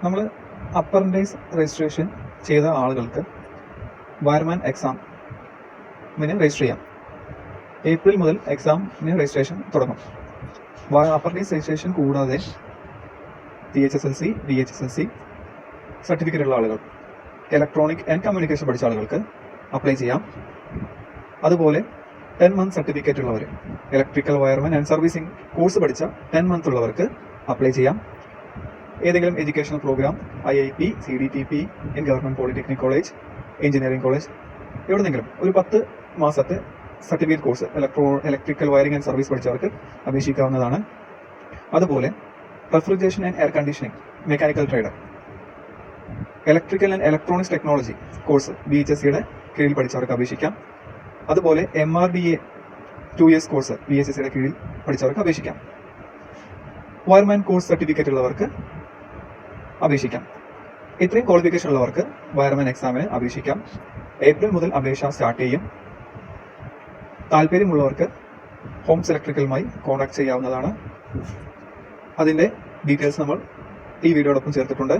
നമ്മൾ അപ്രന്റൈസ് രജിസ്ട്രേഷൻ ചെയ്ത ആളുകൾക്ക് വയർമാൻ എക്സാമിന് രജിസ്റ്റർ ചെയ്യാം. ഏപ്രിൽ മുതൽ എക്സാമിന് രജിസ്ട്രേഷൻ തുടങ്ങും. അപ്രന്റൈസ് രജിസ്ട്രേഷൻ കൂടാതെ THSLC, DHSLC സർട്ടിഫിക്കറ്റ് ഉള്ള ആളുകൾ, ഇലക്ട്രോണിക് ആൻഡ് കമ്മ്യൂണിക്കേഷൻ പഠിച്ച ആളുകൾക്ക് അപ്ലൈ ചെയ്യാം. അതുപോലെ 10 month സർട്ടിഫിക്കറ്റ് ഉള്ളവർ, electrical wireman and servicing course പഠിച്ച 10 month ഉള്ളവർക്ക് അപ്ലൈ ചെയ്യാം. ഏതെങ്കിലും educational programme IIP, CDTP, in government polytechnic college, engineering college, എവിടെന്നെങ്കിലും ഒരു 10 മാസത്തെ certificate course electrical wiring and service പഠിച്ചവർക്ക് അപേക്ഷിക്കാവുന്നതാണ്. അതുപോലെ refrigeration and air conditioning, mechanical trade, electrical and electronics technology course BHSCയുടെ കീഴിൽ പഠിച്ചവർക്ക് അപേക്ഷിക്കാം. അതുപോലെ MRDA 2 years കോഴ്സ് BHSCയുടെ കീഴിൽ പഠിച്ചവർക്ക് അപേക്ഷിക്കാം. വയർമാൻ കോഴ്സ് സർട്ടിഫിക്കറ്റ് ഉള്ളവർക്ക് അപേക്ഷിക്കാം. ഇത്രയും ക്വാളിഫിക്കേഷൻ ഉള്ളവർക്ക് വയർമാൻ എക്സാമിന് അപേക്ഷിക്കാം. ഏപ്രിൽ മുതൽ അപേക്ഷ സ്റ്റാർട്ട് ചെയ്യും. താല്പര്യമുള്ളവർക്ക് ഹോംസ് ഇലക്ട്രിക്കലുമായി കോൺടാക്ട് ചെയ്യാവുന്നതാണ്. അതിൻ്റെ ഡീറ്റെയിൽസ് നമ്മൾ ഈ വീഡിയോടൊപ്പം ചേർത്തിട്ടുണ്ട്.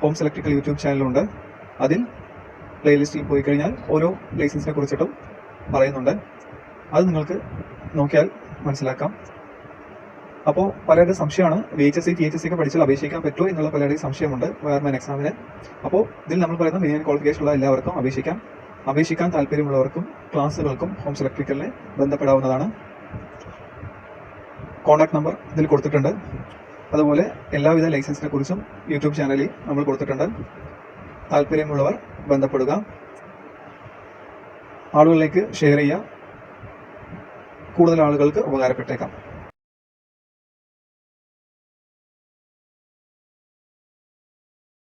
ഹോംസ് ഇലക്ട്രിക്കൽ യൂട്യൂബ് ചാനലുണ്ട്. അതിൽ പ്ലേലിസ്റ്റിൽ പോയി കഴിഞ്ഞാൽ ഓരോ ലൈസൻസിനെ കുറിച്ചിട്ടും പറയുന്നുണ്ട്. അത് നിങ്ങൾക്ക് നോക്കിയാൽ മനസ്സിലാക്കാം. അപ്പോൾ പലരുടെ സംശയമാണ് VHSC, THSC ഒക്കെ പഠിച്ചാൽ അപേക്ഷിക്കാൻ പറ്റുമോ എന്നുള്ള പലരുടെയും സംശയമുണ്ട് വയർമാൻ എക്സാമിന്. അപ്പോൾ ഇതിൽ നമ്മൾ പറയുന്ന മിനിമം ക്വാളിഫിക്കേഷൻ ഉള്ള എല്ലാവർക്കും അപേക്ഷിക്കാം. അപേക്ഷിക്കാൻ താല്പര്യമുള്ളവർക്കും ക്ലാസ്സുകൾക്കും ഹോംസ് ഇലക്ട്രിക്കലിനെ ബന്ധപ്പെടാവുന്നതാണ്. കോൺടാക്ട് നമ്പർ ഇതിൽ കൊടുത്തിട്ടുണ്ട്. അതുപോലെ എല്ലാവിധ ലൈസൻസിനെ കുറിച്ചും യൂട്യൂബ് ചാനലിൽ നമ്മൾ കൊടുത്തിട്ടുണ്ട്. താല്പര്യമുള്ളവർ ബന്ധപ്പെടുക. ആളുകളിലേക്ക് ഷെയർ ചെയ്യുക. കൂടുതൽ ആളുകൾക്ക് ഉപകാരപ്പെട്ടേക്കാം.